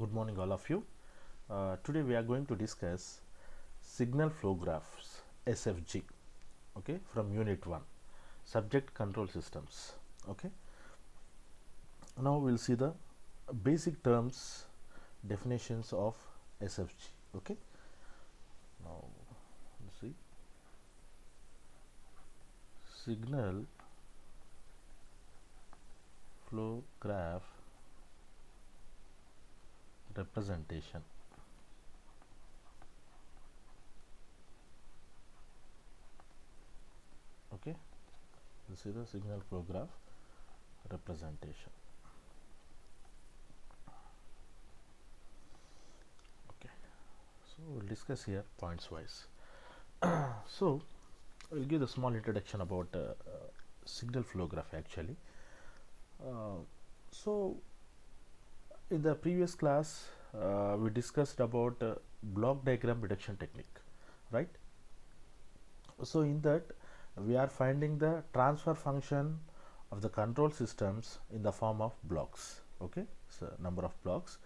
Good morning, all of you. Today we are going to discuss signal flow graphs SFG, okay, from Unit 1, Subject Control Systems. Okay, now we'll see the basic terms, definitions of SFG. Okay, now let's see signal flow graph representation. Okay, this is the signal flow graph representation. Okay, so we'll discuss here points wise. So we'll give a small introduction about signal flow graph actually. So in the previous class we discussed about block diagram reduction technique, right? So in that we are finding the transfer function of the control systems in the form of blocks. Okay, so number of blocks,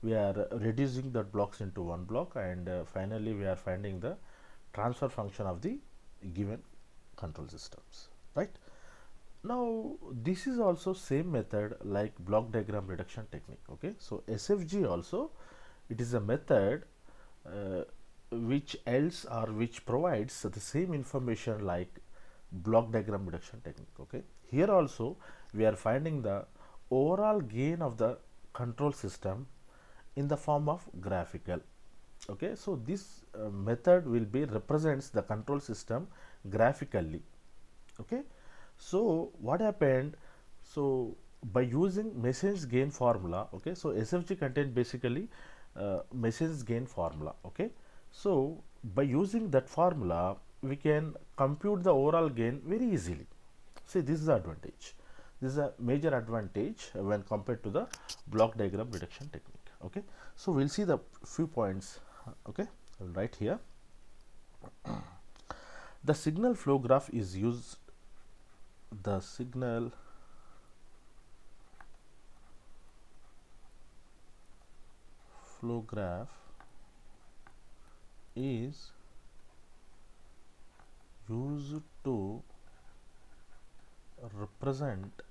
we are reducing that blocks into one block, and finally we are finding the transfer function of the given control systems, right? Now this is also same method like block diagram reduction technique. Okay, so SFG also, it is a method which else or which provides the same information like block diagram reduction technique. Okay, here also we are finding the overall gain of the control system in the form of graphical. Okay, so this method will be represents the control system graphically. Okay, so what happened, so by using Mason's gain formula, okay, so SFG contains basically Mason's gain formula. Okay, so by using that formula we can compute the overall gain very easily. See, this is the advantage, this is a major advantage when compared to the block diagram reduction technique. Okay, so we'll see the few points. Okay, I'll write here. The signal flow graph is used, the signal flow graph is used to represent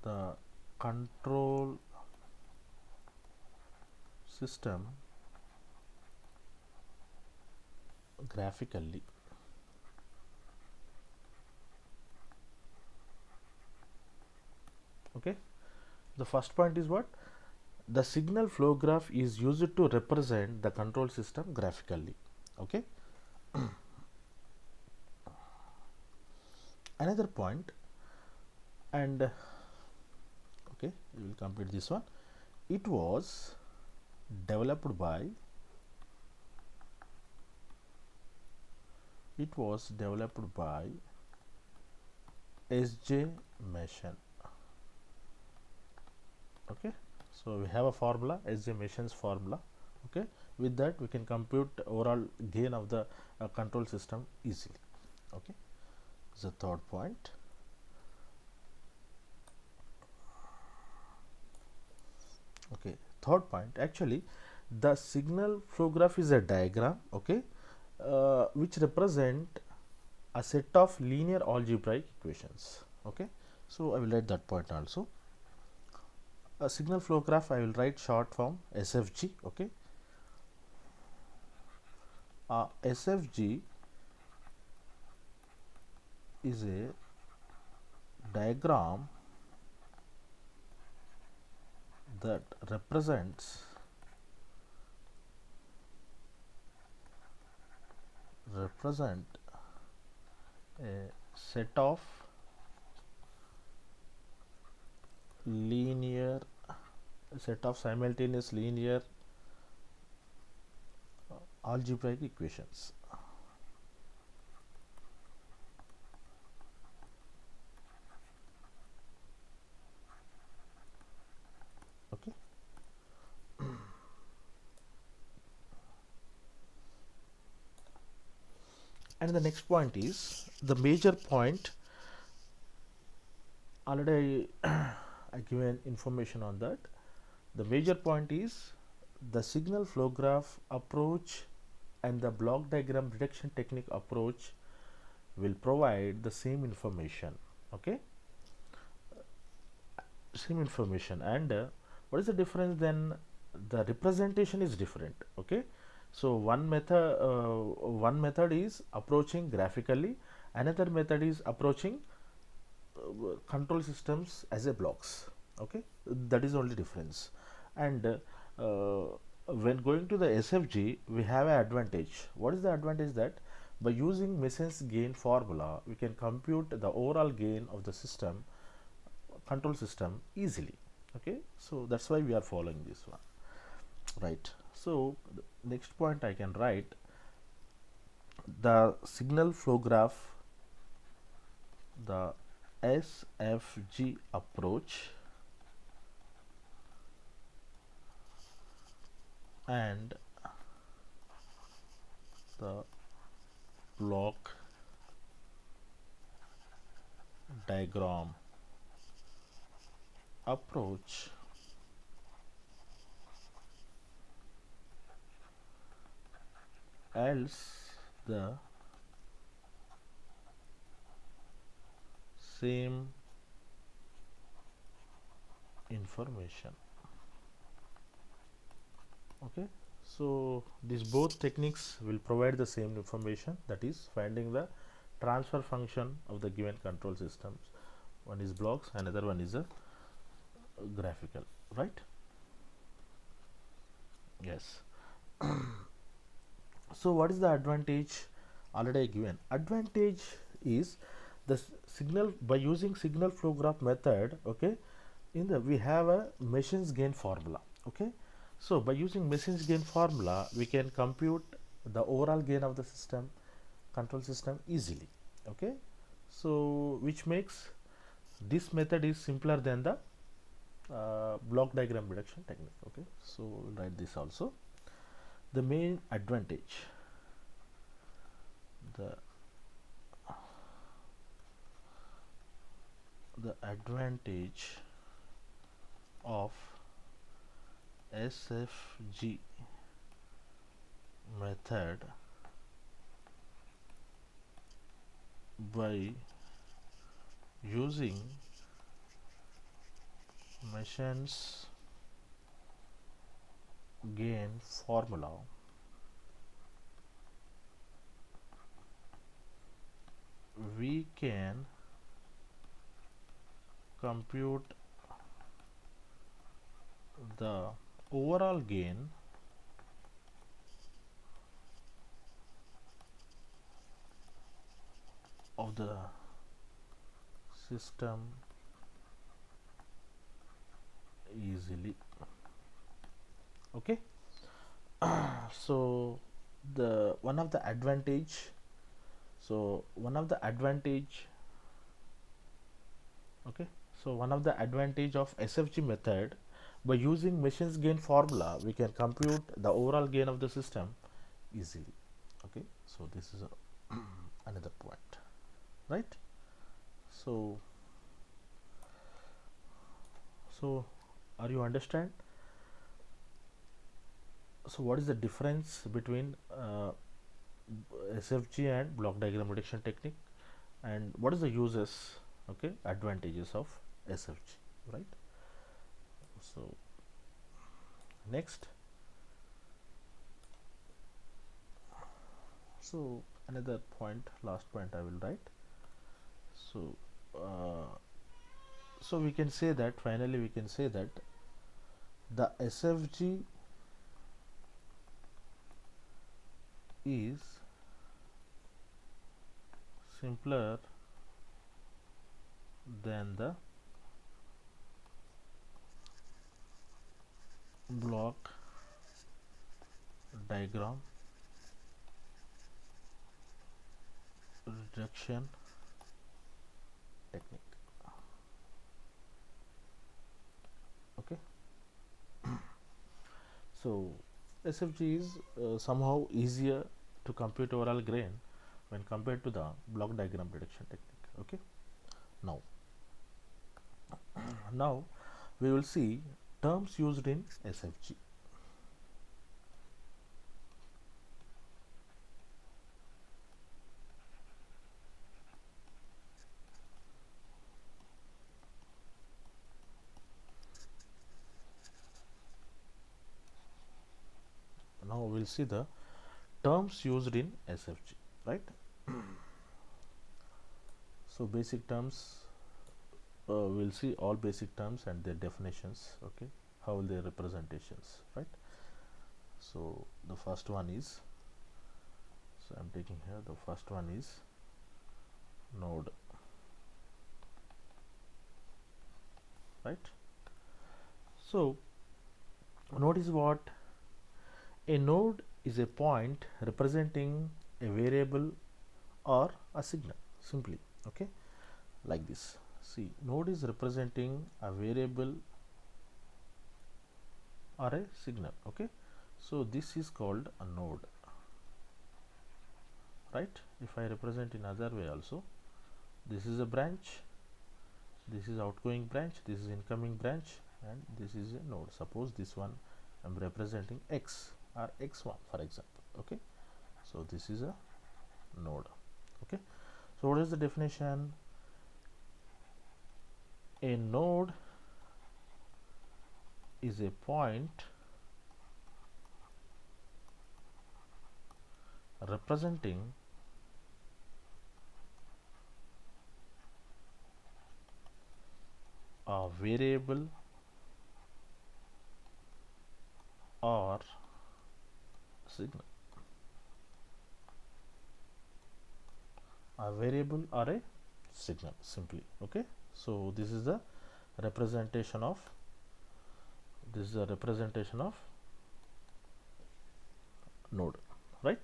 the control system graphically. Okay, the first point is what? The signal flow graph is used to represent the control system graphically. Okay, another point, and okay, we will complete this one. It was developed by S.J. Mason. Okay, so we have a formula, S.J. Mason's formula. Okay, with that we can compute overall gain of the control system easily. Okay, the third point. Okay, third point, actually the signal flow graph is a diagram, okay, which represent a set of linear algebraic equations. Okay, so I will write that point also. A signal flow graph, I will write short form SFG. Okay, SFG is a diagram that represent a set of simultaneous linear algebraic equations. Okay, and the next point is the major point. Already I given information on that. The major point is the signal flow graph approach and the block diagram detection technique approach will provide the same information. Okay, same information. And what is the difference then? The representation is different. Okay, so one method is approaching graphically, another method is approaching control systems as a blocks. Okay, that is only difference. And when going to the SFG, we have an advantage. What is the advantage? That by using Mason's gain formula, we can compute the overall gain of the system, control system, easily. Okay, so that's why we are following this one, right? So the next point I can write, the signal flow graph, the SFG approach, and the block diagram approach else the same information. Okay, so these both techniques will provide the same information, that is finding the transfer function of the given control systems. One is blocks, another one is a graphical, right? Yes. So what is the advantage? Already given advantage is the signal, by using signal flow graph method. Okay, in the we have a Mason's gain formula. Okay, so by using Mason's gain formula, we can compute the overall gain of the system, control system, easily. Okay, so which makes this method is simpler than the block diagram reduction technique. Okay, so we'll write this also. The main advantage, the advantage of SFG method by using Mason's gain formula, we can compute the overall gain of the system easily. Okay, so the one of the advantage, okay, so one of the advantage of SFG method, by using Mason's gain formula, we can compute the overall gain of the system easily. Okay, so this is another point, right? So are you understand? So what is the difference between SFG and block diagram reduction technique, and what is the uses, okay, advantages of SFG, right? So next, so another point, last point I will write. So so we can say that, finally we can say that the SFG is simpler than the block diagram reduction technique. Okay, so SFG is somehow easier to compute overall gain when compared to the block diagram reduction technique. Okay, now we will see terms used in SFG. Now we'll see the terms used in SFG, right? So basic terms, we'll see all basic terms and their definitions, okay, how their representations, right? So the first one is, so I'm taking here, the first one is node, right? So node is what? A node is a point representing a variable or a signal, simply, okay, like this. See, node is representing a variable or a signal, okay. So this is called a node, right? If I represent in other way also, this is a branch, this is outgoing branch, this is incoming branch, and this is a node. Suppose this one I'm representing x or x1, for example, okay. So this is a node, okay. So what is the definition? A node is a point representing a variable or signal, a variable or a signal, simply, okay. So this is the representation of, this is a representation of node, right?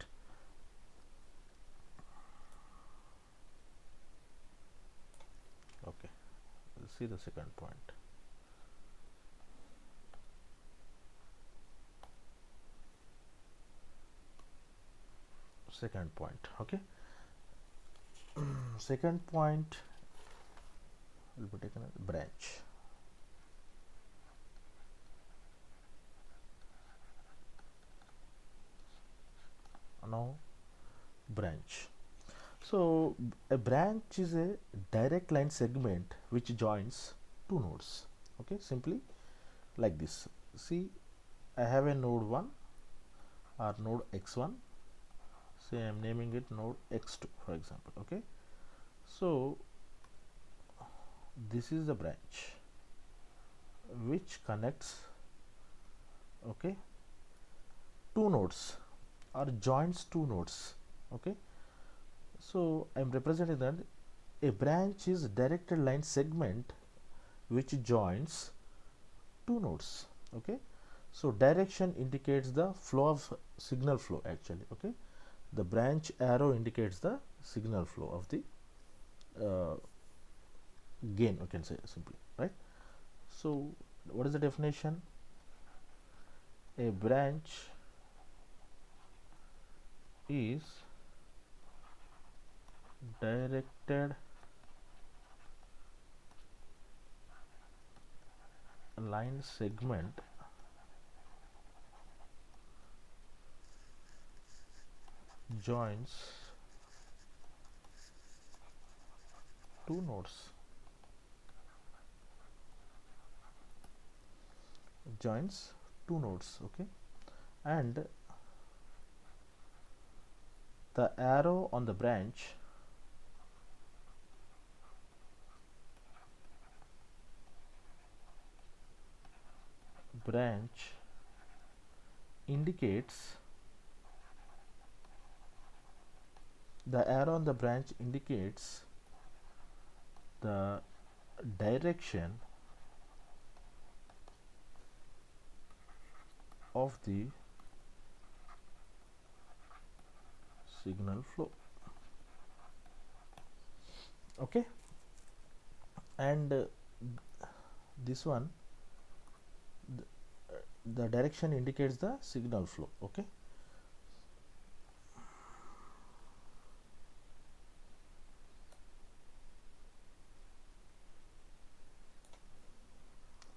Okay, let's see the second point. Second point, okay. Second point will be taken as branch. Now branch. So a branch is a direct line segment which joins two nodes, okay, simply like this. See, I have a node 1 or node x1, say I am naming it node x2, for example, okay. So this is the branch which connects, okay, two nodes or joins two nodes, okay. So I am representing that a branch is directed line segment which joins two nodes, okay. So direction indicates the flow of signal flow, actually, okay. The branch arrow indicates the signal flow of the gain, you can say, simply, right? So what is the definition? A branch is directed line segment joins two nodes, joins two nodes, okay. And the arrow on the branch indicates, the arrow on the branch indicates the direction of the signal flow, okay. And this one, the direction indicates the signal flow, okay.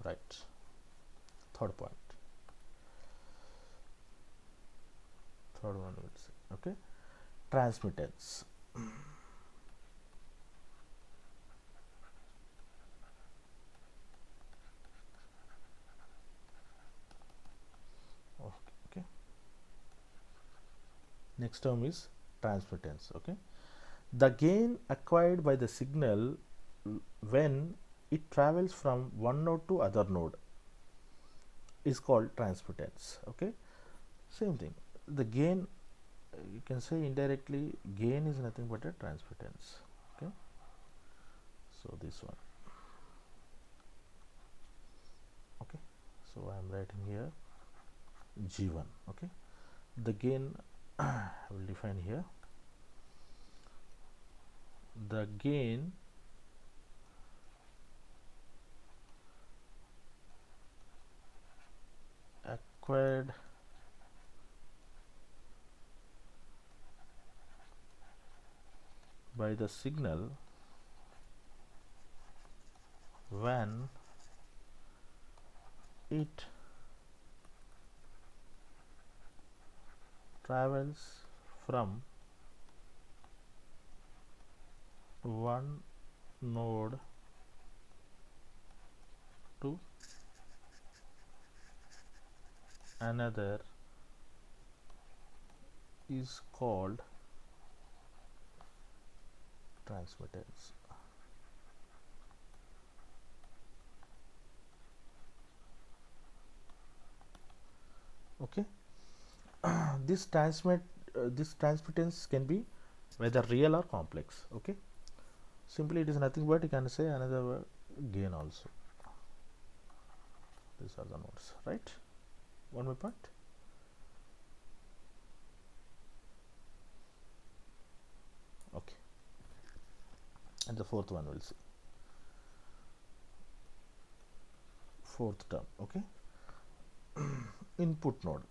Right. third point, third one will say, okay, transmittance. Okay, next term is transmittance. Okay, the gain acquired by the signal when it travels from one node to other node is called transmittance. Okay, same thing, the gain, you can say indirectly gain is nothing but a transmittance. Okay, so this one. Okay, so I am writing here G1. Okay, the gain I will define here, the gain acquired by the signal when it travels from one node to another is called transmittance. Okay, this transmittance can be whether real or complex. Okay, simply it is nothing but you can say another word, gain also. These are the nodes, right? One more point. Okay, and the fourth one will see, fourth term. Okay, input node.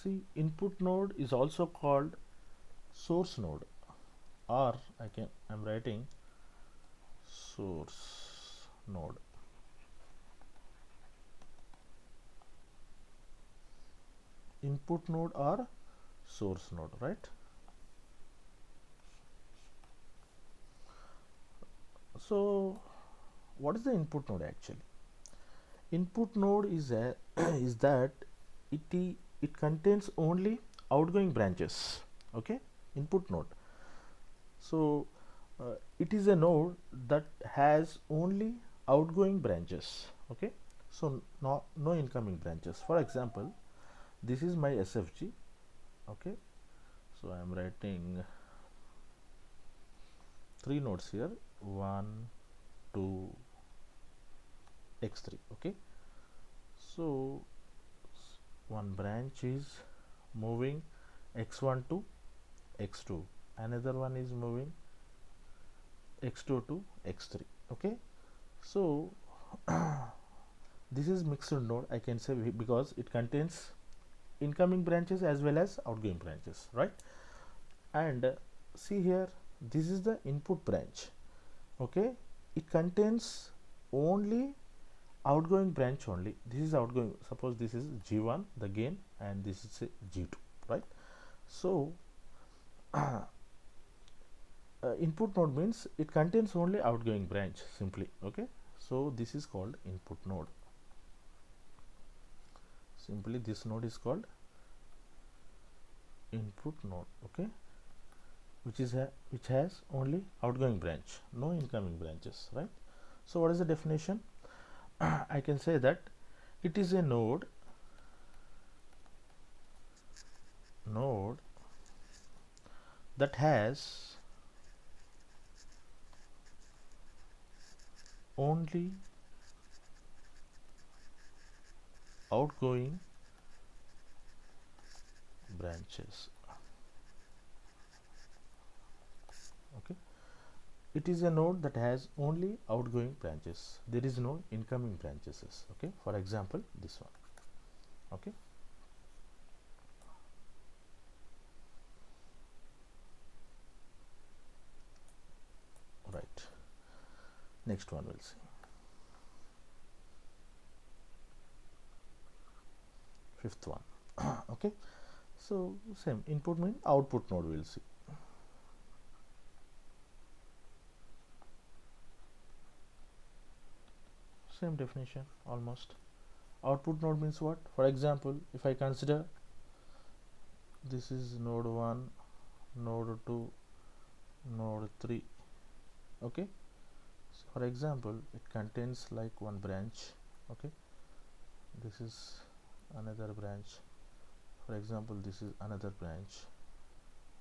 See, input node is also called source node, or I'm writing source node. Input node or source node, right? So what is the input node actually? Input node is a is that it contains only outgoing branches. Okay, input node. So it is a node that has only outgoing branches. Okay, so no incoming branches. For example, this is my SFG. Okay, so I am writing 3 nodes here, 1 2 x3. Okay, so one branch is moving x1 to x2, another one is moving x2 to x3. Okay, so this is mixed node, I can say, because it contains incoming branches as well as outgoing branches, right? And see here, this is the input branch. Okay, it contains only outgoing branch only. This is outgoing, suppose this is G1 the gain, and this is G2, right? So input node means it contains only outgoing branch simply. Okay, so this is called input node. Simply this node is called input node. Okay, which has only outgoing branch, no incoming branches, right? So what is the definition? I can say that it is a node that has only outgoing branches. Okay, it is a node that has only outgoing branches, there is no incoming branches. Okay, for example this one. Okay, Next one we'll see. Fifth one. Okay, so same input mean output node we'll see. Same definition almost. Output node means what? For example, if I consider this is node 1, node 2, node 3. Okay, so for example it contains like one branch. Okay, this is another branch. For example, this is another branch,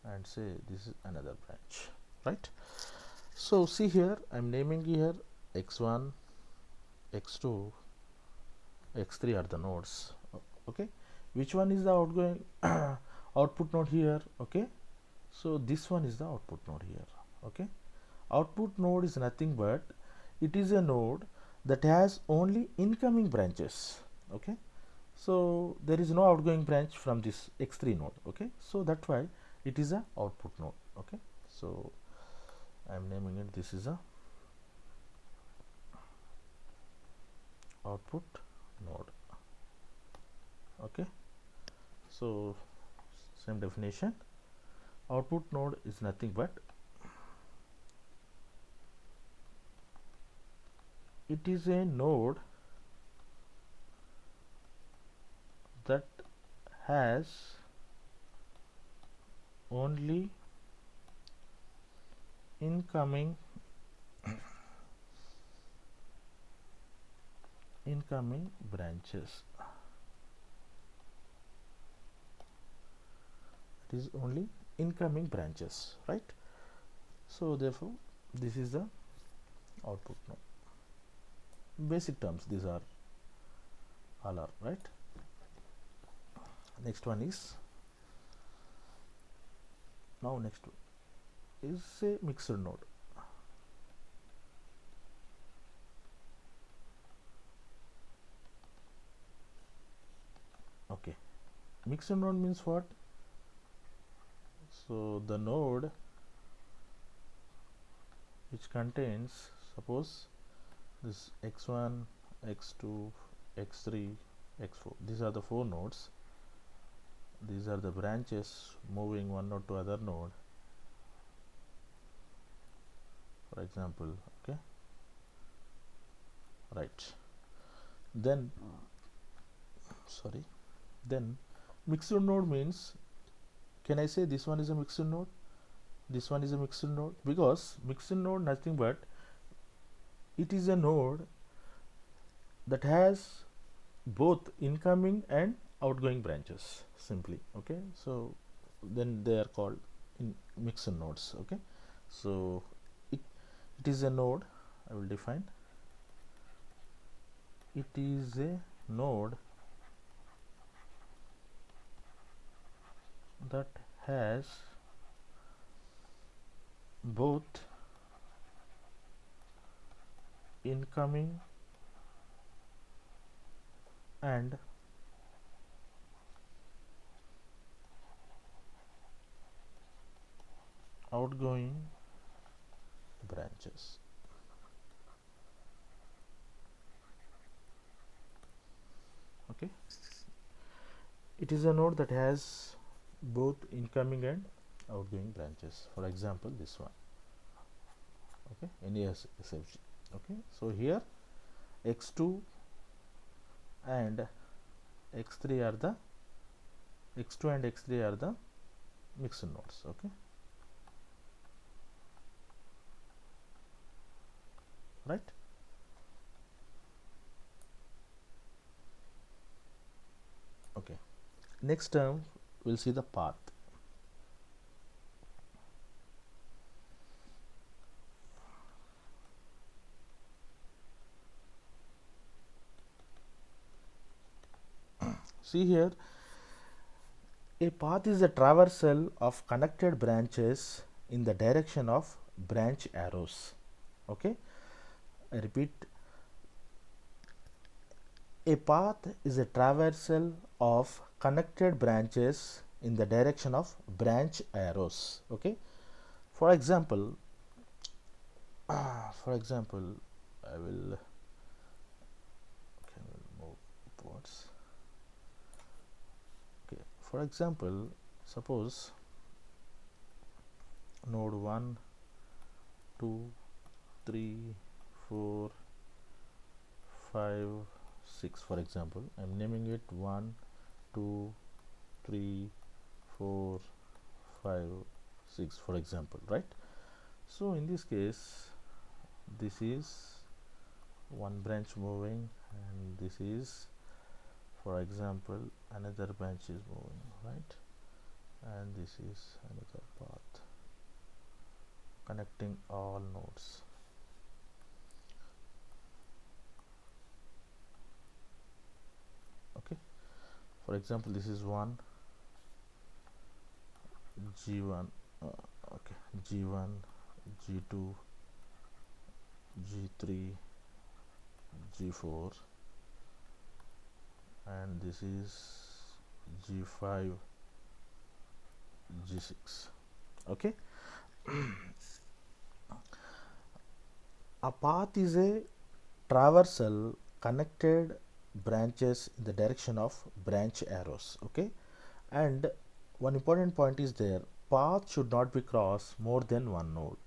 and say this is another branch, right? So see here, I'm naming here x1, x2, x3 are the nodes. Okay, which one is the outgoing output node here? Okay, so this one is the output node here. Okay, output node is nothing but it is a node that has only incoming branches. Okay, so there is no outgoing branch from this x3 node. Okay, so that's why it is a output node. Okay, so I'm naming it, this is a output node. Okay, so same definition, output node is nothing but it is a node that has only incoming branches. It is only incoming branches, right? So therefore this is the output node. Basic terms these are all are, right? Next one is, now next one is a mixed node. Okay, mixed node means what? So the node which contains, suppose this x1, x2, x3, x4, these are the four nodes. These are the branches moving one node to other node, for example. Okay, right, then sorry, then mixed node means, can I say this one is a mixed node, this one is a mixed node? Because mixed node nothing but it is a node that has both incoming and outgoing branches simply. Okay, so then they are called in mixed nodes. Okay, so it is a node, I will define, it is a node that has both incoming and outgoing branches. Okay, it is a node that has both incoming and outgoing branches. For example, this one. Okay, any SFG. Okay, so here x2 and x3 are the x2 and x3 are the mixed nodes. Okay, right? Okay, next term we'll see the path. See here, a path is a traversal of connected branches in the direction of branch arrows. Okay, I repeat, a path is a traversal of connected branches in the direction of branch arrows. Okay, for example, I will okay, we'll move upwards. Okay, for example, suppose node 1, 2, 3, 4, 5, 6. For example, I'm naming it 1, 2, 3, 4, 5, 6, for example, right? So in this case, this is one branch moving, and this is, for example, another branch is moving, right? And this is another path connecting all nodes. Okay, for example, this is one G1, okay, G1, G2, G3, G4, and this is G5, G6. Okay, a path is a traversal connected branches in the direction of branch arrows. Okay, and one important point is there: path should not be crossed more than one node.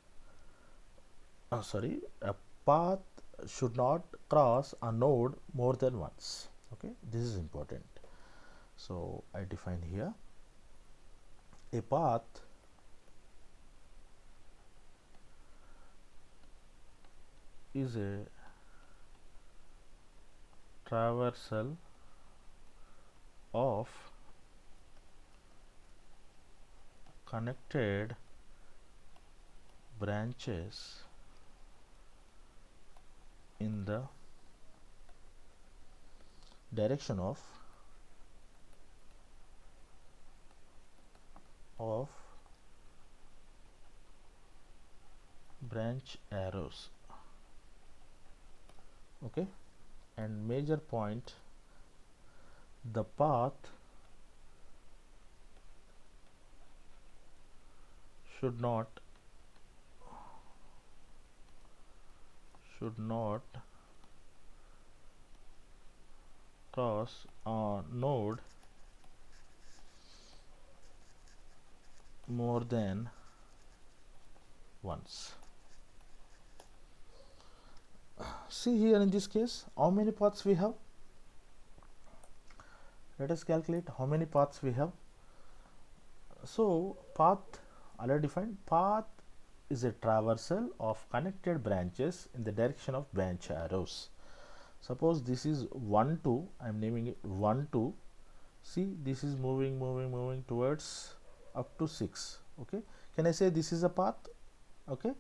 A path should not cross a node more than once. Okay, this is important. So I define here a path is a traversal of connected branches in the direction of branch arrows. Okay, and major point, the path should not cross a node more than once. See here, in this case, how many paths we have? Let us calculate how many paths we have. So path already defined. Path is a traversal of connected branches in the direction of branch arrows. Suppose this is 1, 2. I am naming it 1, 2. See, this is moving towards up to 6. Okay, can I say this is a path? Okay,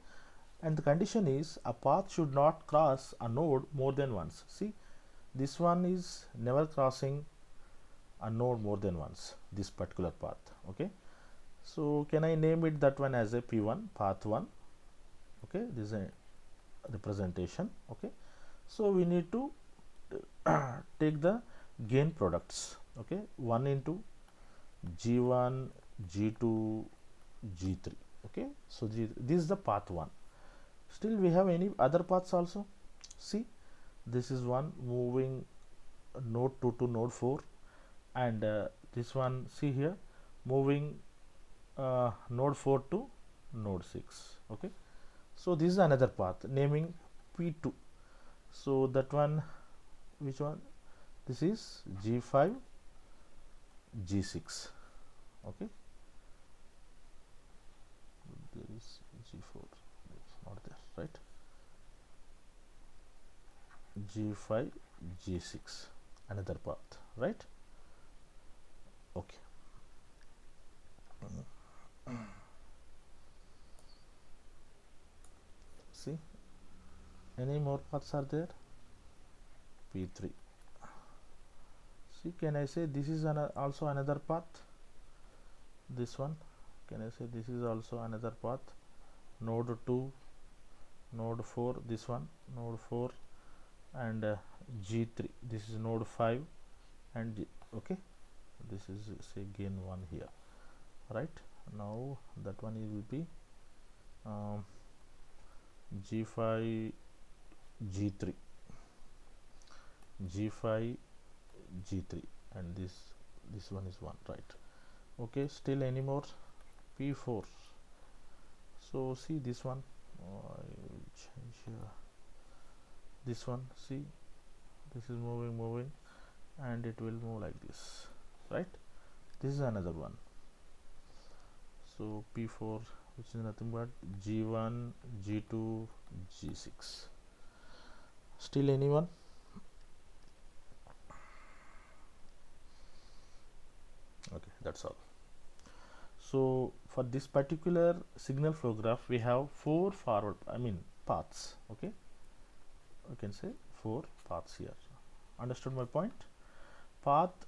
and the condition is a path should not cross a node more than once. See, this one is never crossing a node more than once, this particular path. Okay, so can I name it that one as a P1, path 1? Okay, this is a representation. Okay, so we need to take the gain products. Okay, 1 into G1, G2, G3. Okay, so this is the path 1. Still we have any other paths also. See, this is one moving node 2 to node 4, and this one, see here, moving node 4 to node 6. Okay, so this is another path, naming P2. So that one, which one? This is G5, G6. Okay, there is G4, it's not there, right? G5, G6, another path, right? Okay, see, any more paths are there? P3. See, can I say this is also another path? This one, can I say this is also another path? Node 2, node 4, this one, node 4, and G3, this is node 5, and okay, this is say gain 1 here, right? Now that one will be G5, G3, G5, G3, and this one is 1, right? Okay, still any more? P4. So see this one, I will change here. This one, see, this is moving, and it will move like this, right? This is another one. So P4, which is nothing but G1, G2, G6. Still anyone? Okay, that's all. So for this particular signal flow graph, we have four paths. Okay, we can say four paths here. Understood my point? Path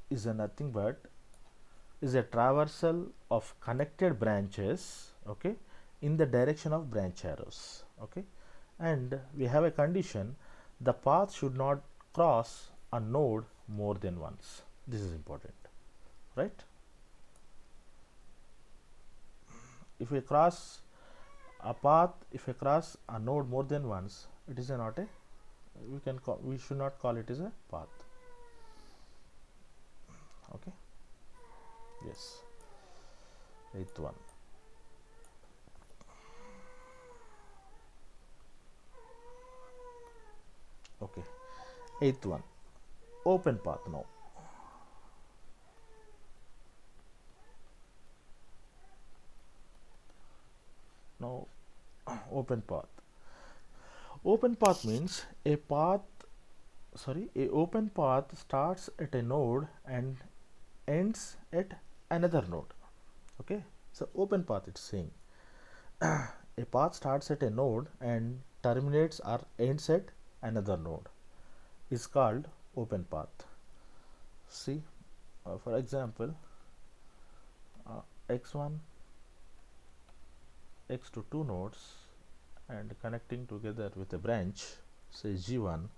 is a nothing but is a traversal of connected branches, okay, in the direction of branch arrows, okay, and we have a condition: the path should not cross a node more than once. This is important, right? If we cross a path, if we cross a node more than once, it is not a, we should not call it as a path. Okay, yes. Eighth one. Okay, eighth one, open path. Now open path. Open path means a open path starts at a node and ends at another node. Okay, so open path, it's saying a path starts at a node and terminates or ends at another node is called open path. See, for example, x1, x to two nodes and connecting together with a branch, say G1.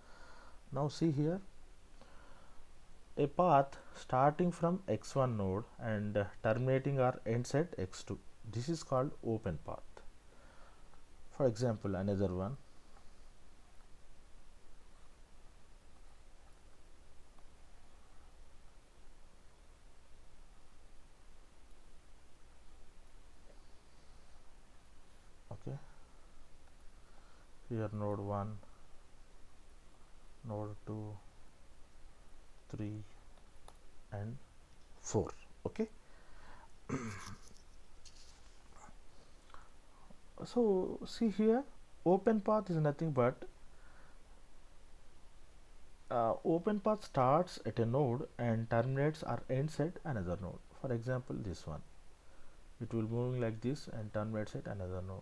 Now see here, a path starting from x1 node and terminating or ends at x2. This is called open path. For example, another one, okay, here node 1, node 2, 3 and 4. Okay, so see here, open path is nothing but open path starts at a node and terminates or ends at another node. For example, this one, it will moving like this and terminates at another node.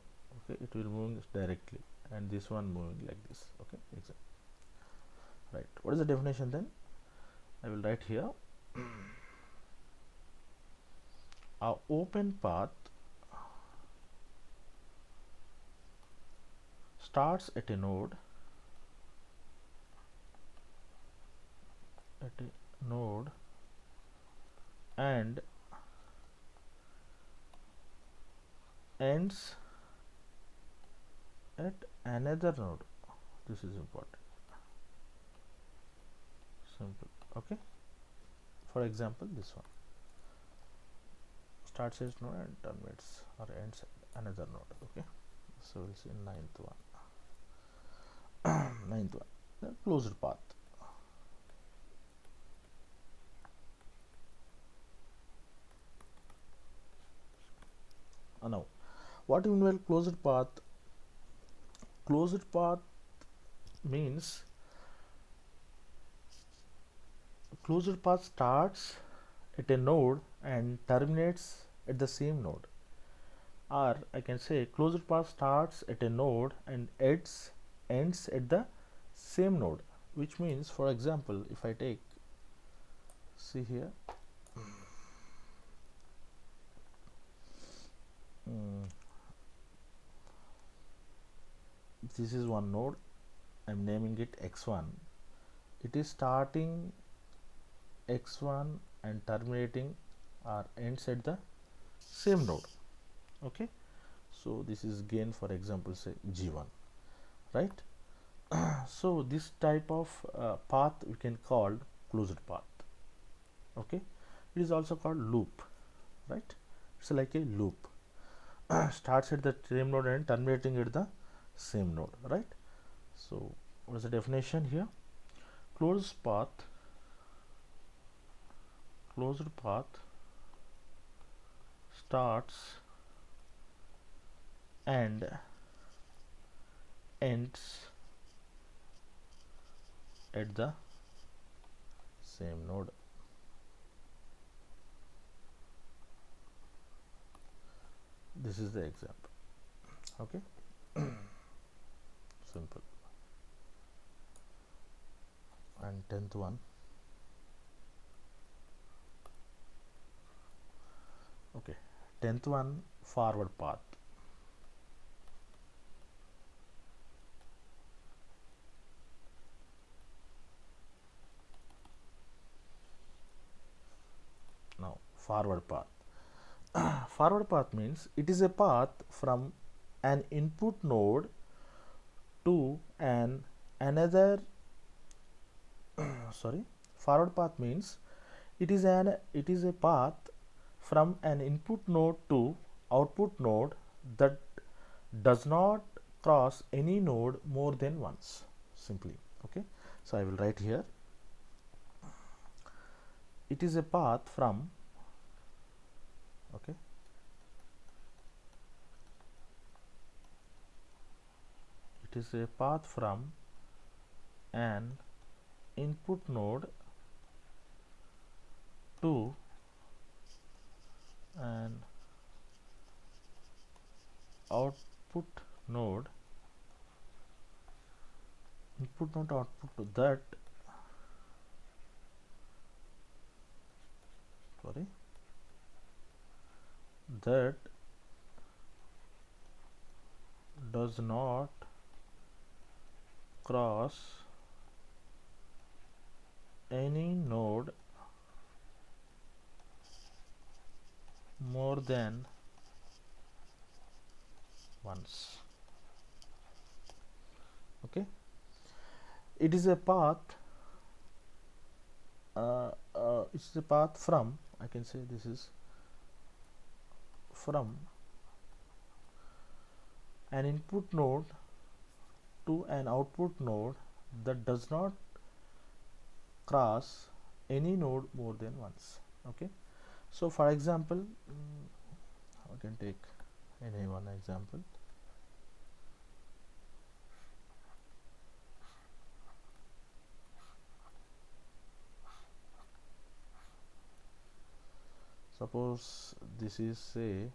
Okay, it will moving directly, and this one moving like this. Okay, exactly. Right, what is the definition then? I will write here. A open path starts at a node and ends at another node. This is important. Simple. Okay, for example, this one starts as node and terminates or ends at another node. Okay, so we'll see ninth one. Ninth one, the closed path. Now, what do you mean by closed path? Closed path means closed path starts at a node and terminates at the same node, or I can say closed path starts at a node and ends at the same node, which means, for example, if I take, see here, this is one node, I'm naming it x1. It is starting x1 and terminating or ends at the same node. Okay, so this is gain, for example, say G1, right? So this type of path we can call closed path. Okay, it is also called loop, right? It's like a loop. Starts at the same node and terminating at the same node, right? So what is the definition here? Closed path starts and ends at the same node. This is the example. Okay, simple. And 10th one. Okay, 10th one, forward path. Now forward path. Forward path means it is a path from an input node to an another sorry, forward path means it is a path from an input node to output node that does not cross any node more than once, simply. Okay, so I will write here, it is a path from, okay, it is a path from an input node to an output node, input node to output node that does not cross any node more than once. Okay, it is a path it's a path from, I can say this is from an input node to an output node that does not cross any node more than once. Okay, so for example, I can take any one example. Suppose this is, say,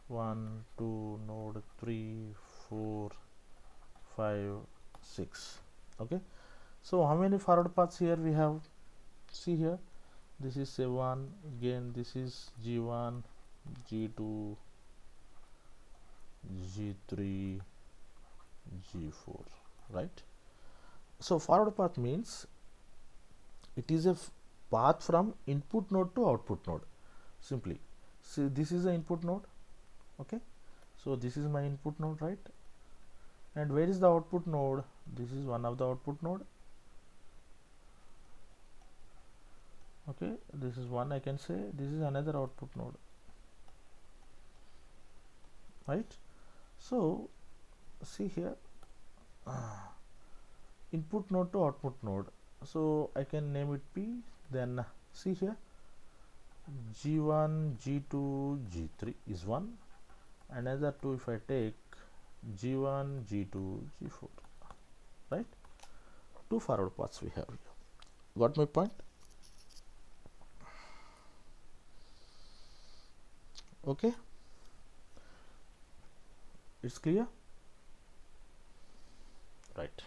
1 2 node 3 4 5 6. Okay, so how many forward paths here we have? See here, this is, say, 1, again this is G1, G2, G3, G4, right? So forward path means it is a path from input node to output node, simply. See, this is the input node. Okay, so this is my input node, right? And where is the output node? This is one of the output node. Okay, this is one, I can say this is another output node, right? So see here, input node to output node, so I can name it P. Then see here, G1, G2, G3 is one, another two if I take G1, G2, G4, right? Two forward paths we have here. Got my point? Okay, it's clear, right?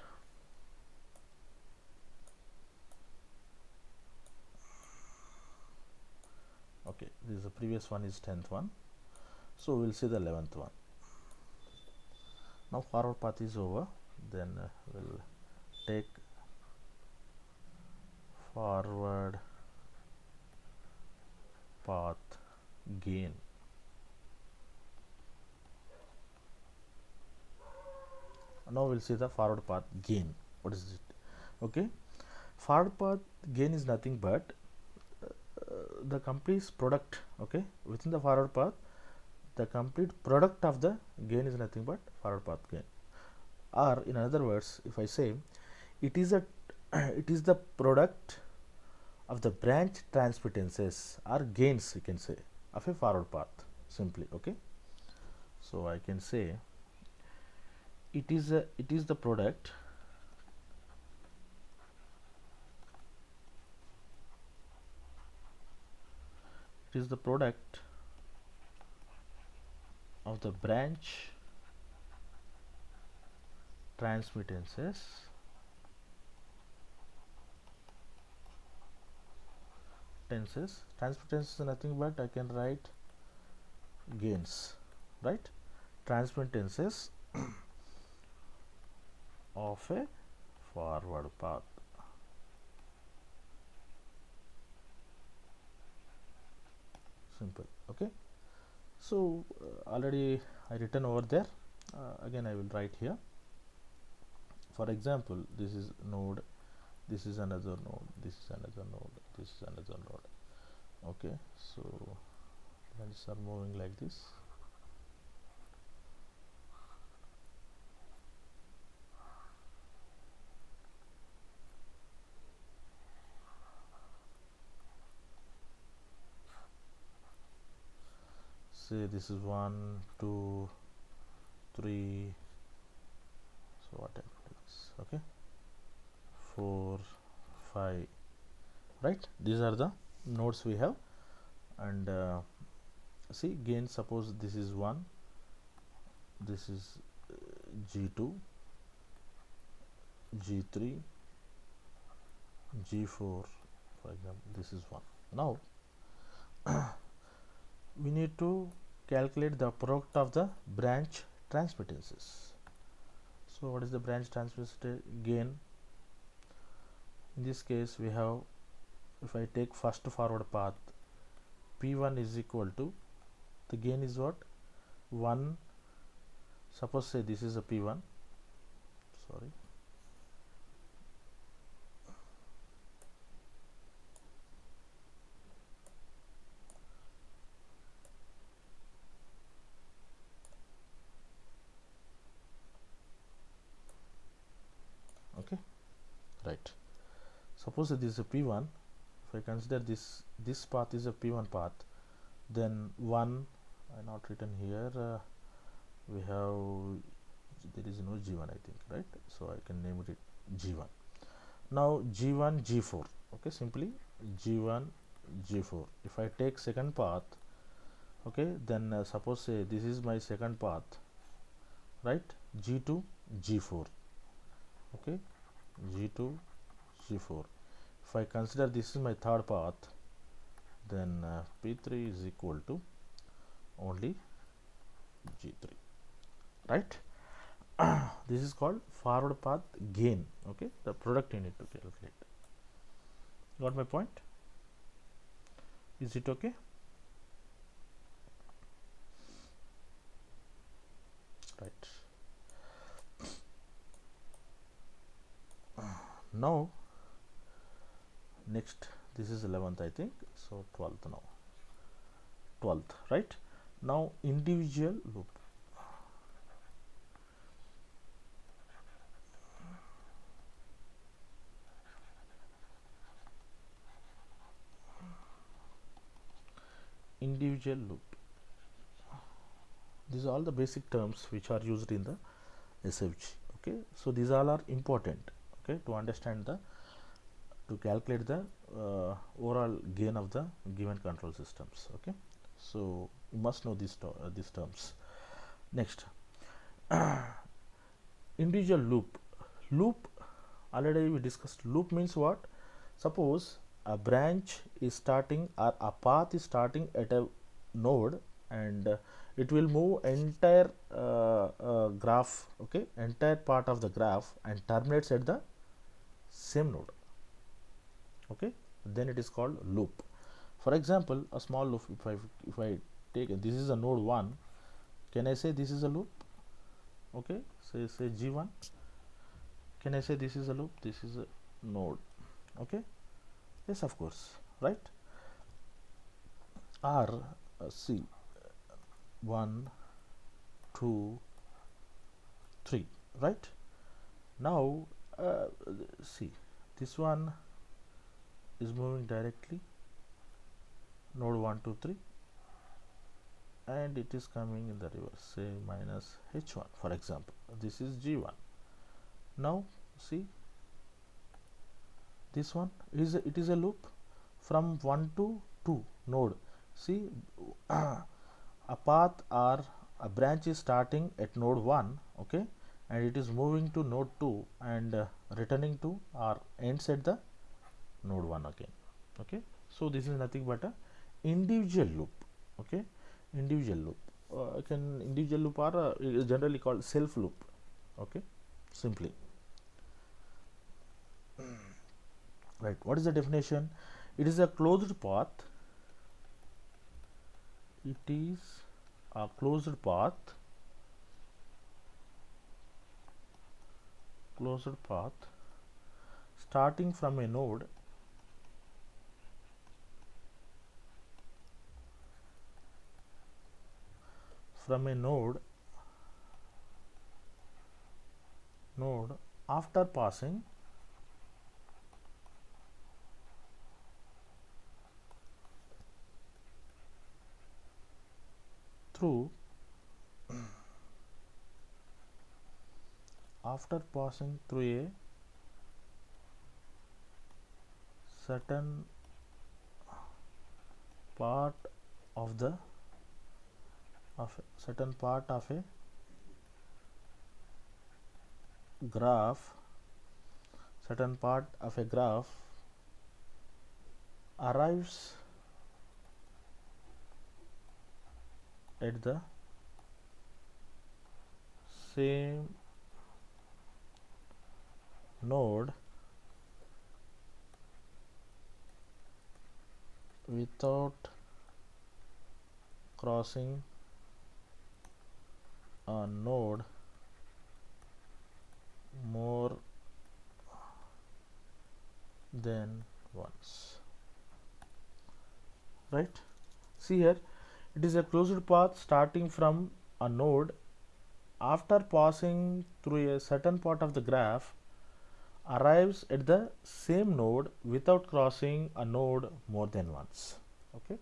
Okay, this is the previous one is 10th one, so we'll see the 11th one. Now forward path is over, then we'll take forward path gain. Now we'll see the forward path gain. What is it? Okay, forward path gain is nothing but the complete product. Okay, within the forward path, the complete product of the gain is nothing but forward path gain. Or in other words, if I say it is a it is the product of the branch transmittances or gains, you can say, of a forward path simply. Okay, so I can say it is the product of the branch transmittances transmittances is nothing but I can write gains, right? Transmittances of a forward path. Simple. Okay, so already I written over there. Again I will write here. For example, this is node, this is another node, this is another node, this is another node. Okay, so lines are moving like this. Say this is 1, 2, 3, so whatever it is. Okay, 4, 5, right? These are the nodes we have. And see, gain, suppose this is 1, this is G2, G3, G4, for example, this is 1. Now we need to calculate the product of the branch transmittances. So what is the branch transmittance gain? In this case we have, if I take first forward path, P1 is equal to, the gain is what? 1. Suppose say this is a P1, sorry, okay, right. Suppose that this is a P1. If I consider this path is a P1 path, then 1, I not written here, we have, there is no G1 I think, right? So I can name it G1. Now G1 G4, okay, simply G1 G4. If I take second path, okay, then suppose say this is my second path, right? G2 G4, okay, G2 G4. If I consider this is my third path, then P3 is equal to only G3, right? This is called forward path gain. Okay, the product you need to calculate. Got my point? Is it okay? Right. Now next, this is 11th I think, so 12th now. 12th, right? Now individual loop. Individual loop. These are all the basic terms which are used in the SFG. Okay, so these all are important, okay, to understand the, to calculate the overall gain of the given control systems. Okay, so you must know these terms. Next, individual loop. Loop, already we discussed. Loop means what? Suppose a branch is starting, or a path is starting at a node, and it will move entire graph, okay, entire part of the graph, and terminates at the same node. Okay, then it is called loop. For example, a small loop, if I take, this is a node 1, can I say this is a loop? Okay, say G1. Can I say this is a loop? This is a node. Okay. Yes, of course, right? Or see, 1 2 3, right? Now see, this one is moving directly, node 1 2 3, and it is coming in the reverse, say minus h1, for example. This is g1. Now see, this one is it is a loop from 1 to 2 node. See, a path or a branch is starting at node 1, okay, and it is moving to node 2 and returning to or ends at the node 1 again. Okay, so this is nothing but a individual loop. Okay, individual loop. Individual loop are is generally called self loop. Okay, simply. Right, what is the definition? It is a closed path. It is a closed path, starting from a node after passing through a certain part of a graph, arrives at the same node without crossing a node more than once. Right? See here, it is a closed path starting from a node after passing through a certain part of the graph, arrives at the same node without crossing a node more than once. Okay,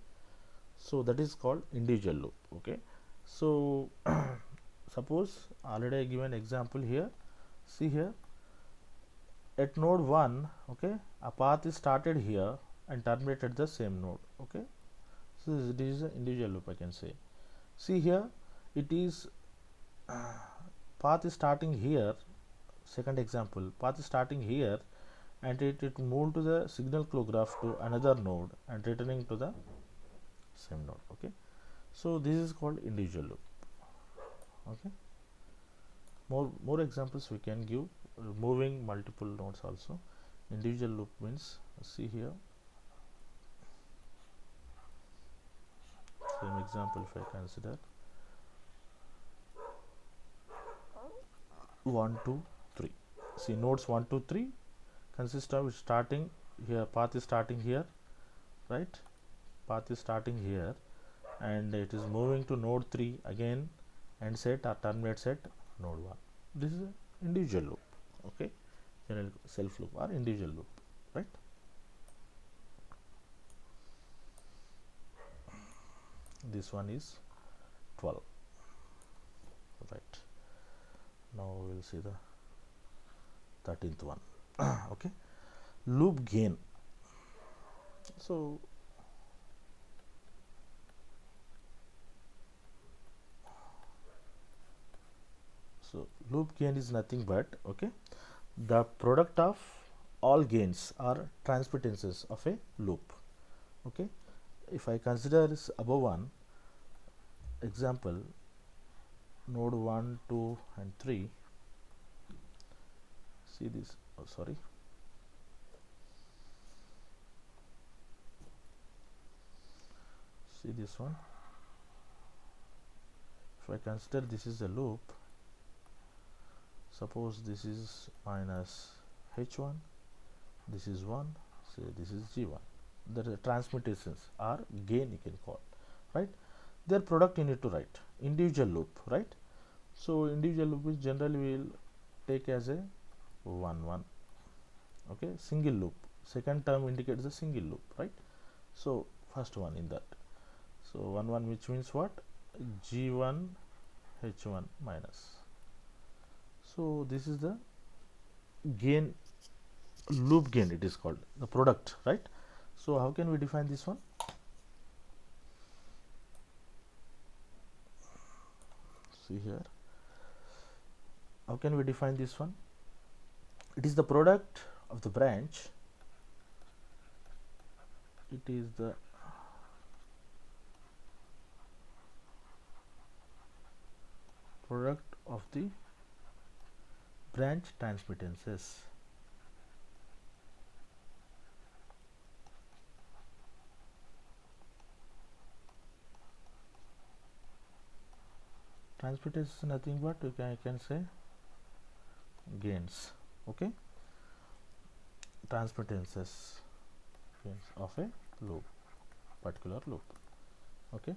so that is called individual loop. Okay, so suppose already I given example here. See here, at node 1, okay, a path is started here and terminated the same node. Okay, so this is an individual loop, I can say. See here, it is path is starting here. Second example, path is starting here and it moved to the signal flow graph to another node and returning to the same node. Okay, so this is called individual loop. Okay, more examples we can give. Moving multiple nodes also. Individual loop means, see here, same example if I consider 1 2 3. See, nodes 1 2 3 consist of starting here, path is starting here, right? Path is starting here and it is moving to node 3 again and set or terminates at node 1. This is an individual loop. Okay, general self loop or individual loop, right? This one is 12. Right, now we will see the 13th one. Okay, loop gain. So loop gain is nothing but, okay, the product of all gains or transmittances of a loop. Okay, if I consider this above one example, node 1 2 and 3, see this, oh sorry, see this one. If I consider this is a loop, suppose this is minus h1, this is 1, say this is g1. The transmittance or gain you can call, right? Their product you need to write individual loop, right? So individual loop is generally we will take as a 1 1, okay, single loop. Second term indicates a single loop, right? So first one in that, so 1 1, which means what? G1 H1 minus. So this is the gain, loop gain it is called, the product, right? So how can we define this one? See here, how can we define this one? It is the product of the branch, it is the product of the branch transmittances. Transmittance is nothing but I can say gains, okay, transmittances gains of a loop, particular loop, okay.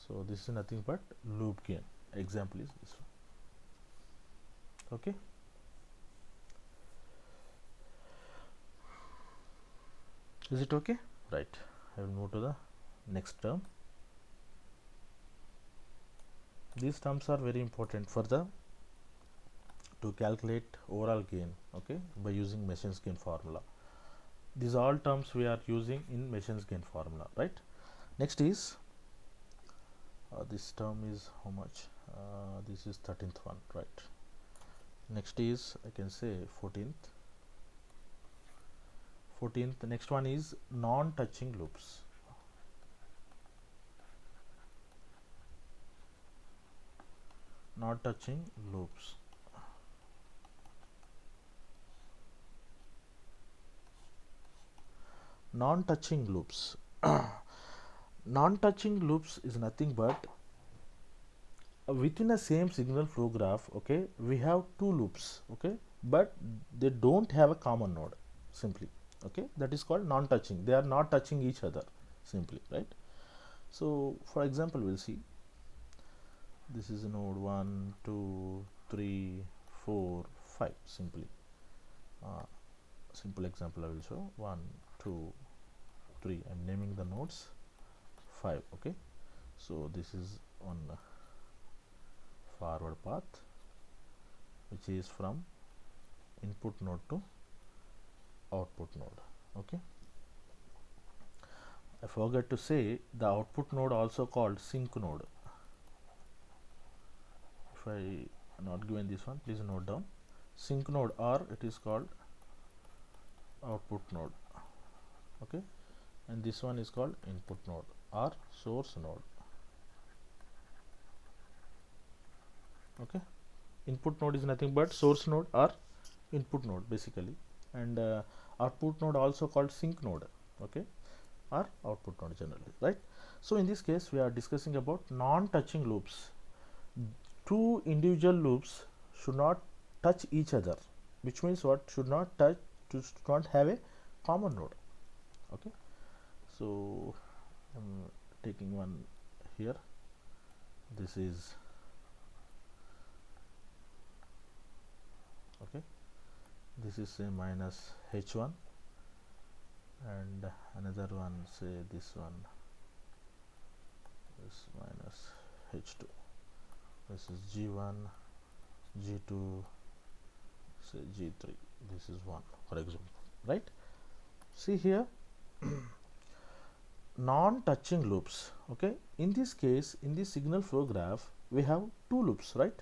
So this is nothing but loop gain. Example is this one, okay. Is it okay? Right, I will move to the next term. These terms are very important for the to calculate overall gain, okay, by using Mason's gain formula. These all terms we are using in Mason's gain formula, right? Next is this term is how much? This is 13th one, right? Next is I can say 14th. The next one is non-touching loops. Non-touching loops. Non-touching loops. Non-touching loops is nothing but within a same signal flow graph, okay, we have two loops, okay, but they don't have a common node, simply, okay. That is called non-touching. They are not touching each other, simply, right? So for example, we'll see this is node 1 2 3 4 5, simply simple example I will show. 1 2 3, I'm naming the nodes 5, okay. So this is on forward path which is from input node to output node, okay. I forgot to say the output node also called sync node. If I not given this one, please note down sync node, or it is called output node, okay, and this one is called input node or source node, okay. Input node is nothing but source node or input node basically, and output node also called sync node, okay, or output node generally, right? So in this case we are discussing about non-touching loops. Two individual loops should not touch each other, which means what? Should not touch, should not have a common node, okay. So I'm taking one here, this is okay, this is say minus h1, and another one say this one is minus h2, this is g1 g2 say g3, this is 1 for example, right? See here non-touching loops, okay. In this case, in this signal flow graph we have two loops, right?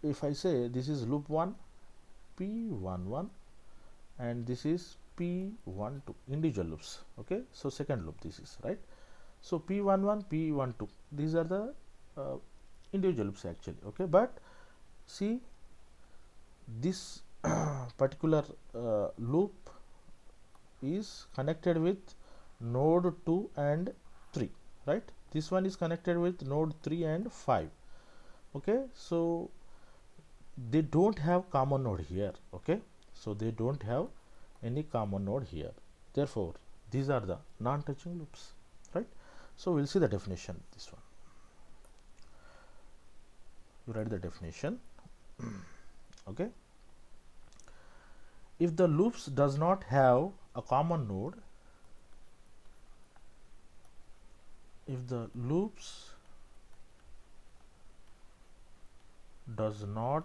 If I say this is loop 1 P11 and this is P12, individual loops, okay. So second loop this is, right? So P11 P12, these are the individual loops actually, okay. But see this particular loop is connected with node 2 and 3, right? This one is connected with node 3 and 5, okay. So they don't have common node here. Okay, so they don't have any common node here, therefore these are the non-touching loops, right? So we'll see the definition. This one, you write the definition. Okay, if the loops does not have a common node, if the loops does not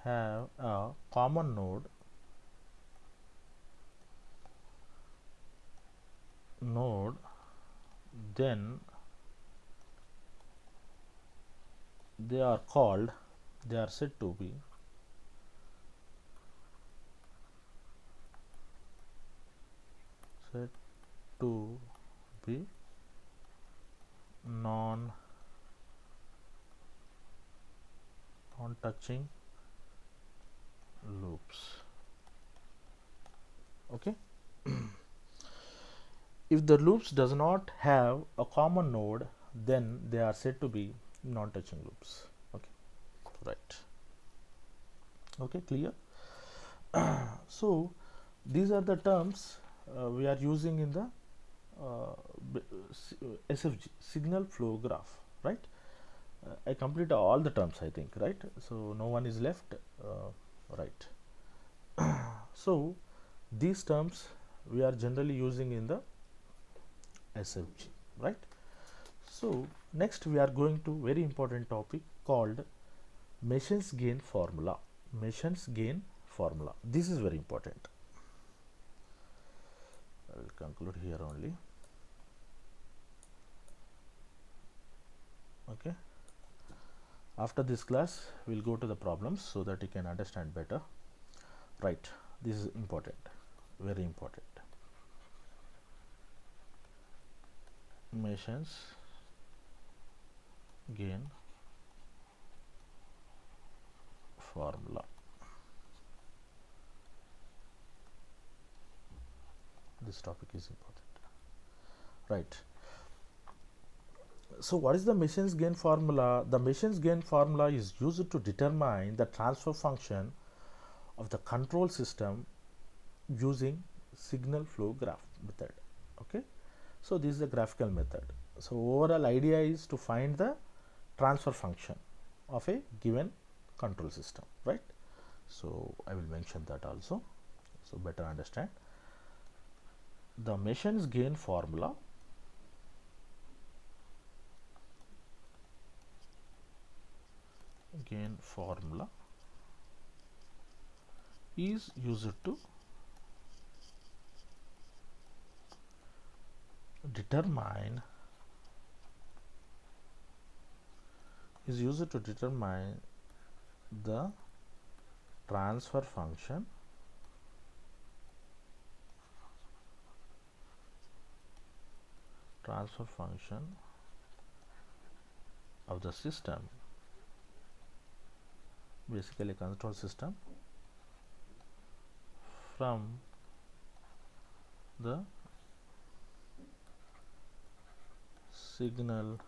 have a common node, then they are said to be non-touching loops. Okay, if the loops does not have a common node, then they are said to be non-touching loops. Okay, right. Okay, clear. So these are the terms we are using in the SFG, signal flow graph, right? I complete all the terms, I think, right? So no one is left, right? So these terms we are generally using in the SFG, right? So next we are going to very important topic called Mason's gain formula. Mason's gain formula. This is very important. I will conclude here only. Okay. After this class, we will go to the problems so that you can understand better. Right. This is important. Very important. Mason's gain formula. This topic is important, right? So what is the Mason's gain formula? The Mason's gain formula is used to determine the transfer function of the control system using signal flow graph method. Okay, so this is a graphical method. So overall idea is to find the transfer function of a given control system, right? So I will mention that also, so better understand. The Mason's gain formula is used to determine the transfer function of the system, basically control system, from the signal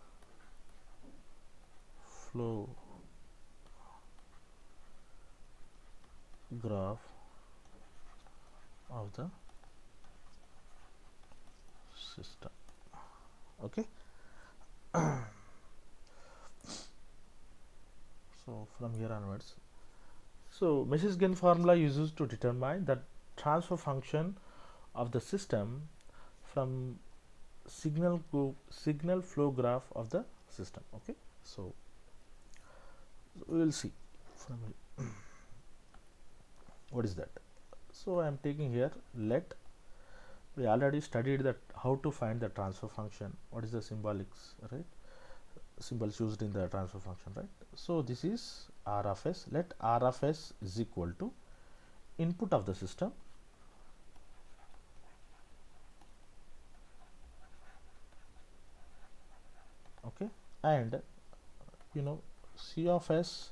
flow graph of the system. Okay. So from here onwards, so Mason's gain formula is used to determine the transfer function of the system from signal flow graph of the system. Okay, so we will see from here. What is that? So I am taking here let. We already studied that how to find the transfer function. What is the symbolics, right? Symbols used in the transfer function, right? So this is R of S. Let R of S is equal to input of the system okay, and you know C of S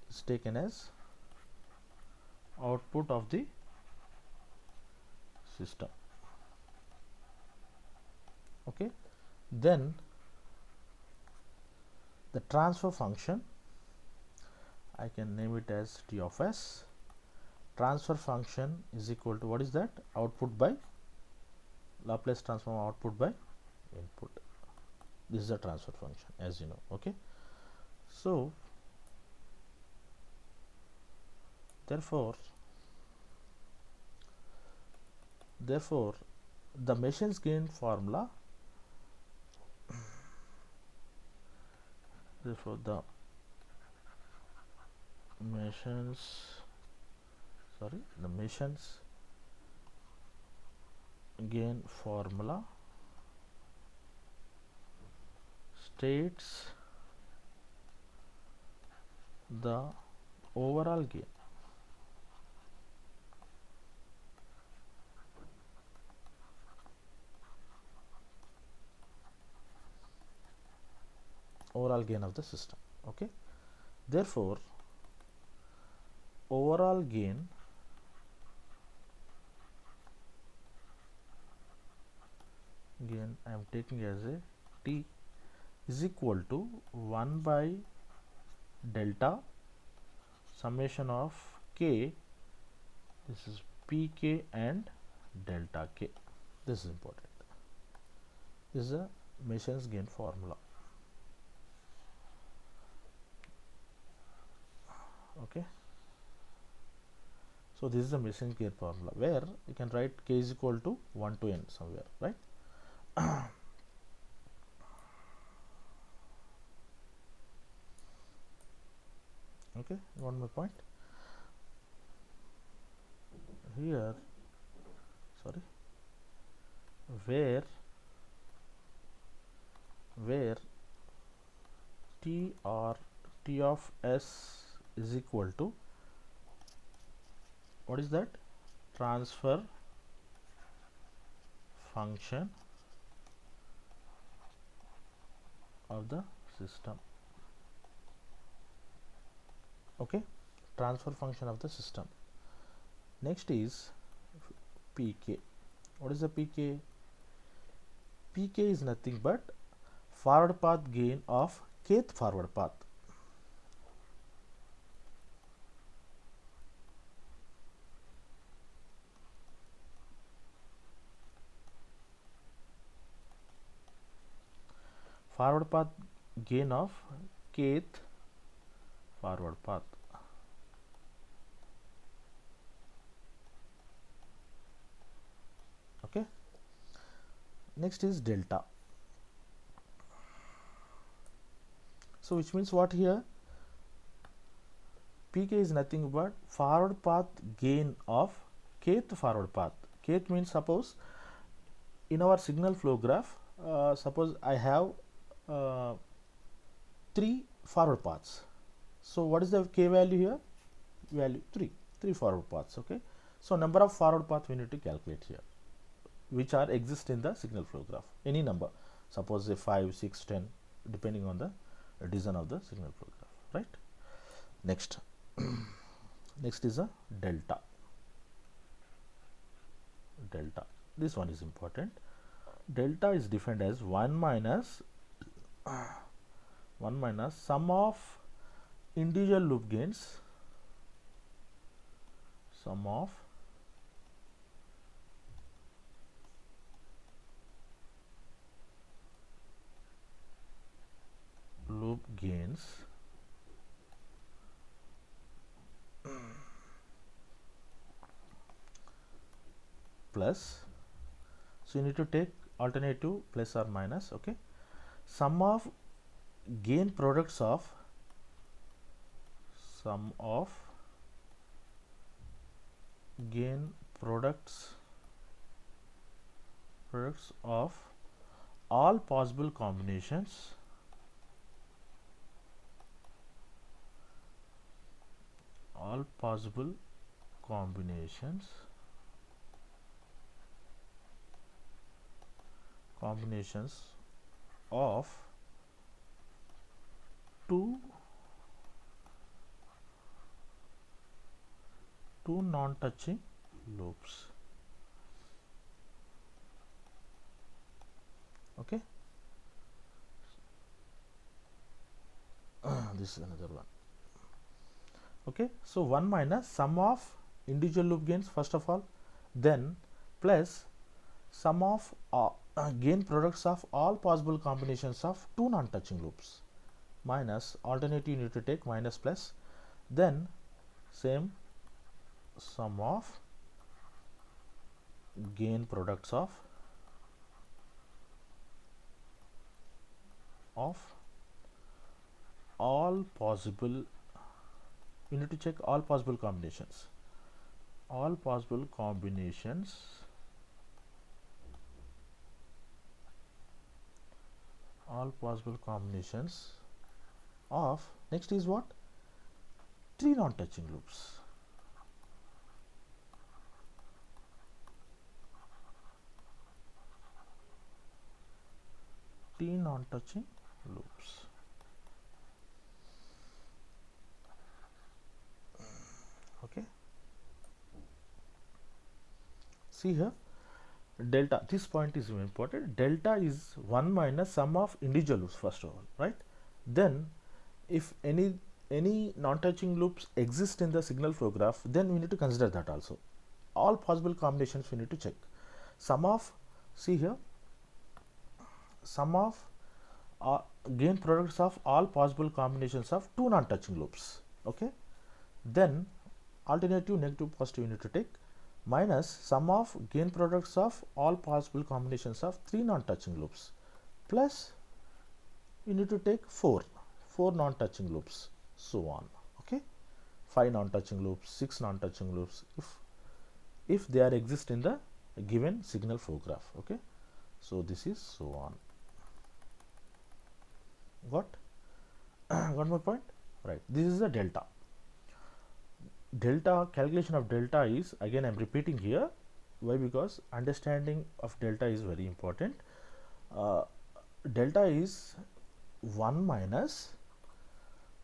is taken as output of the system. Okay, then the transfer function, I can name it as T of S. Transfer function is equal to, what is that? Output by Laplace transform output by input. This is a transfer function, as you know. Okay, so therefore the Mason's gain formula, therefore the Mason's gain formula states the overall gain. Overall gain of the system. Okay, therefore overall gain I am taking as a T is equal to 1 by delta summation of K, this is Pk and delta K. This is important. This is a Mason's gain formula. Okay, so this is the Mason's gain formula where you can write K is equal to 1 to n somewhere, right? Okay, you want my point here? Sorry, where T or T of S is equal to, what is that? Transfer function of the system. Okay, transfer function of the system. Next is Pk. What is the Pk? Pk is nothing but forward path gain of kth forward path. Forward path gain of kth forward path. Okay, next is delta. So which means what here? Pk is nothing but forward path gain of kth forward path. Kth means, suppose in our signal flow graph, suppose I have 3 forward paths. So what is the k value here? Value 3 forward paths. Okay, so number of forward path we need to calculate here, which are exist in the signal flow graph. Any number, suppose say 5, 6, 10, depending on the design of the signal flow graph, right? Next next is a delta. This one is important. Delta is defined as 1 minus sum of individual loop gains, sum of loop gains plus, so you need to take alternative plus or minus. Okay, sum of gain products of of all possible combinations of two non-touching loops. Okay, this is another one. Okay, so 1 minus sum of individual loop gains first of all, then plus sum of gain products of all possible combinations of two non-touching loops, minus alternative you need to take minus plus, then same sum of gain products of all possible, you need to check all possible combinations, all possible combinations of, next is what, three non-touching loops. Three non-touching loops. Okay, see here, delta, this point is very important. Delta is 1 minus sum of individual loops first of all, right? Then if any non-touching loops exist in the signal flow graph, then we need to consider that also. All possible combinations we need to check. Sum of, see here, sum of gain products of all possible combinations of two non-touching loops. Okay, then alternative negative positive you need to take, minus sum of gain products of all possible combinations of three non-touching loops, plus you need to take four non-touching loops, so on. Okay, 5 non-touching loops, 6 non-touching loops, if they are exist in the given signal flow graph. Okay, so this is so on. Got my point, right? This is the delta. Calculation of delta is, again I am repeating here, why? Because understanding of delta is very important. Delta is 1 minus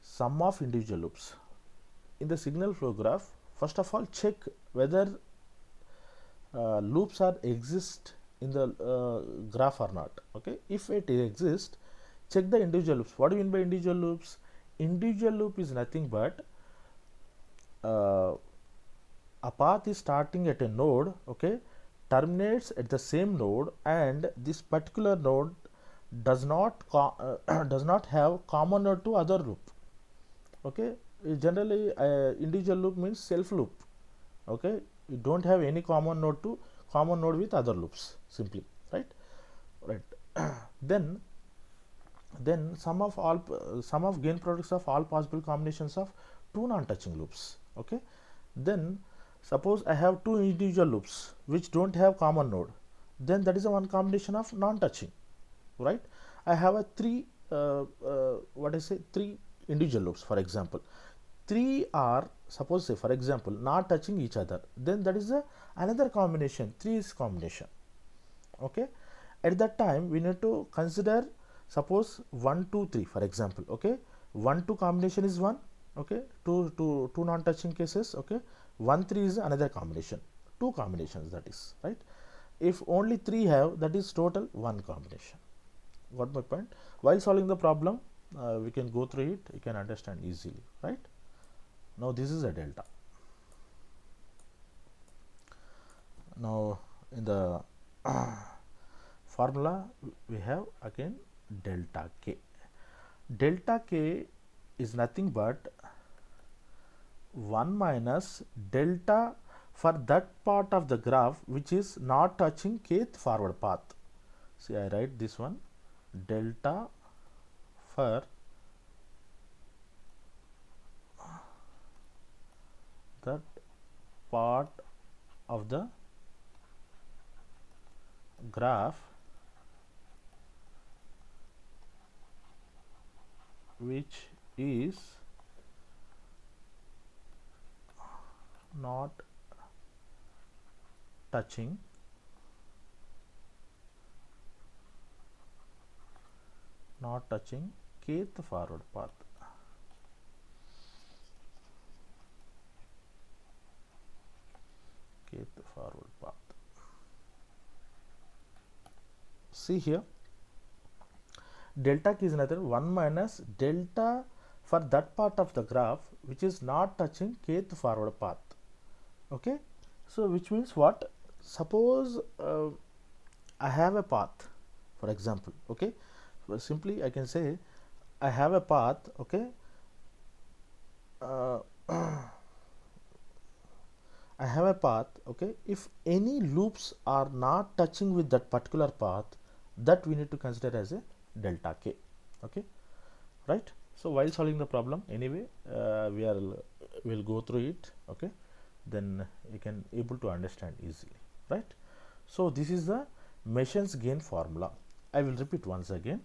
sum of individual loops. In the signal flow graph, first of all check whether loops are exist in the graph or not. Okay, if it exists, check the individual loops. What do you mean by individual loops? Individual loop is nothing but a path is starting at a node, okay, terminates at the same node, and this particular node does not have common node to other loop. Okay, generally individual loop means self loop. Okay, you don't have any common node with other loops, simply, right? Then sum of gain products of all possible combinations of two non-touching loops. Okay, then suppose I have two individual loops which don't have common node, then that is a one combination of non-touching, right? I have a three three individual loops, for example. Three are, suppose say for example, not touching each other, then that is another combination, 3 is combination. Okay, at that time we need to consider, suppose 1 2 3 for example. Okay, 1 2 combination is 1. Okay, two non-touching cases. Okay, 1 3 is another combination, two combinations, that is, right? If only 3 have, that is total 1 combination. Got my point? While solving the problem, we can go through it, you can understand easily, right? Now this is a delta. Now in the formula we have again delta k. Delta k is nothing but 1 minus delta for that part of the graph which is not touching kth forward path. See, I write this one, delta for that part of the graph which is not touching kth forward path. See here, delta k is another 1 minus delta for that part of the graph which is not touching kth forward path. Okay, so which means what? Suppose I have a path, for example. Okay, well, simply I can say I have a path. Okay, uh, I have a path. Okay, if any loops are not touching with that particular path, that we need to consider as a delta k. Okay, right? So while solving the problem, anyway, we'll go through it. Okay, then you can able to understand easily, right? So this is the Mason's gain formula. I will repeat once again.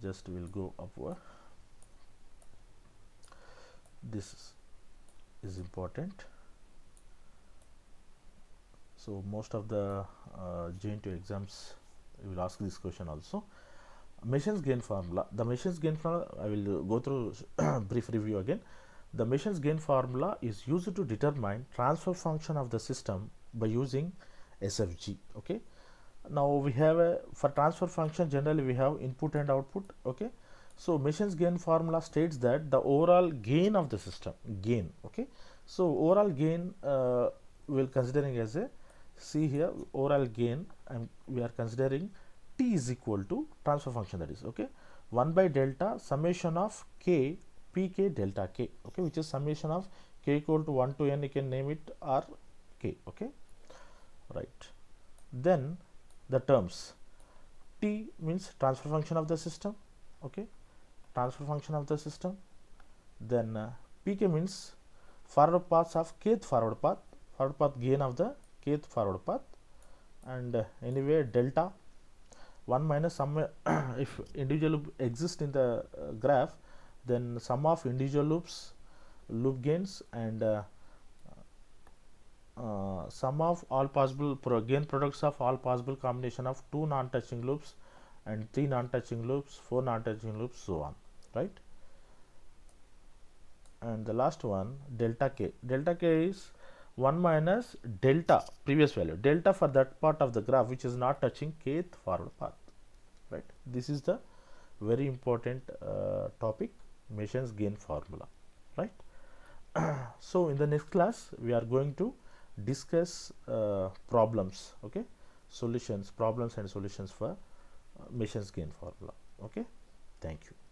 Just will go upward. This is important. So most of the JNT exams will ask this question also. Mason's gain formula. The Mason's gain formula, I will go through brief review again. The Mason's gain formula is used to determine transfer function of the system by using SFG. Okay. Now we have a, for transfer function generally we have input and output. Okay. So Mason's gain formula states that the overall gain of the system, gain. Okay. So overall gain we'll considering as a, see here, overall gain, and we are considering T is equal to transfer function, that is, okay, 1 by delta summation of k pk delta k, okay, which is summation of k equal to 1 to n, you can name it, or k. Okay, right. Then the terms T means transfer function of the system. Okay, transfer function of the system. Then pk means forward paths of kth forward path gain of the kth forward path. And anyway, delta 1 minus sum if individual loop exists in the graph, then sum of individual loops, loop gains, and sum of all possible gain products of all possible combination of 2 non-touching loops and 3 non-touching loops, 4 non-touching loops, so on, right? And the last one, delta k. Delta k is 1 minus delta previous value, delta for that part of the graph which is not touching kth forward path, right? This is the very important topic, Mason's gain formula, right? So in the next class we are going to discuss problems, okay, solutions, problems and solutions for Mason's gain formula. Okay, thank you.